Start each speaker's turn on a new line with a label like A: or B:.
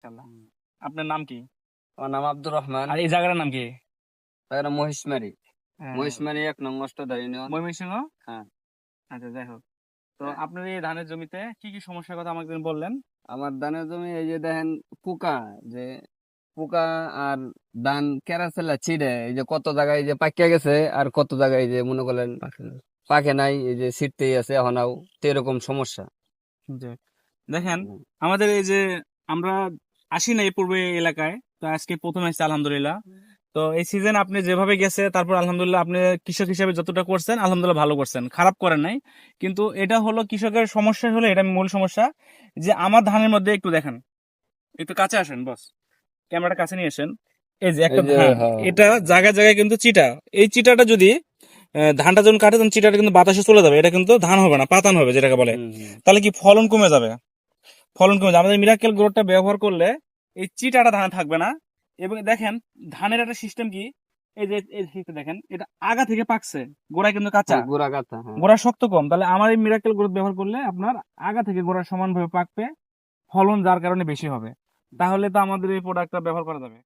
A: মাশাআল্লাহ। আপনার নাম কি?
B: আমার নাম আব্দুর রহমান।
A: আর এই জায়গাটার নাম কি?
B: তারপরে মহিষমারি।
A: হ্যাঁ,
B: মহিষমারি ১ নং অষ্টধারী ইউনিয়ন।
A: ময়মনসিংহ।
B: হ্যাঁ।
A: আচ্ছা, যাই হোক। তো আপনার এই ধানের জমিতে কি কি সমস্যার কথা আমাকে বললেন?
B: আমার ধানের জমি এই যে দেখেন পোকা, যে পোকা আর ধান কেরাসেলা ছিঁড়ে এই যে কত জায়গায় এই যে পাকিয়া গেছে, আর কত জায়গায় এই যে মনে করেন পাকে নাই, এই যে ছিঁড়তেই আছে এখনাও, তো এরকম সমস্যা।
A: জি। দেখেন, আমাদের এই যে আমরা আসি না এই পূর্বে এই এলাকায়, তো আজকে প্রথম আসছে আলহামদুলিল্লাহ। তো এই সিজন আপনি যেভাবে গেছে, তারপর আলহামদুলিল্লাহ আপনি কৃষক হিসেবে যতটা করছেন আলহামদুলিল্লাহ ভালো করছেন, খারাপ করেন নাই। কিন্তু এটা হলো কৃষকের সমস্যা, হলো এটা মূল সমস্যা, যে আমার ধানের মধ্যে একটু দেখেন, একটু কাছে আসেন বস, ক্যামেরাটা কাছে নিয়ে আসেন। এই যে
B: এই
A: একটা
B: যে
A: ধান,
B: হ্যাঁ,
A: এটা জায়গায় জায়গায় কিন্তু চিটা। এই চিটাটা যদি ধানটা যখন কাটে তখন চিটাটা কিন্তু বাতাসে চলে যাবে, এটা কিন্তু ধান হবে না, পাতান হবে যেটাকে বলে।
B: হুম, হুম।
A: তাহলে কি ফলন কমে যাবে, ফলন কমে যাবে। আমাদের মিরাকেল গ্রোথটা ব্যবহার করলে এই চিটাটা ধান থাকবে না। এবং দেখেন, ধানের একটা সিস্টেম কি, এই যে এই system দেখেন, এটা আগা থেকে পাকছে, গোড়ায় কিন্তু কাঁচা,
B: হ্যাঁ, গোড়া কাটা, হ্যাঁ।
A: গোড়া শক্ত কম। তাহলে আমার এই মিরাকেল গ্রোথ ব্যবহার করলে আপনার আগা থেকে গোড়া সমানভাবে পাকবে, ফলন যার কারণে বেশি হবে। তাহলে তো আমাদের এই প্রোডাক্টটা ব্যবহার করা যাবে।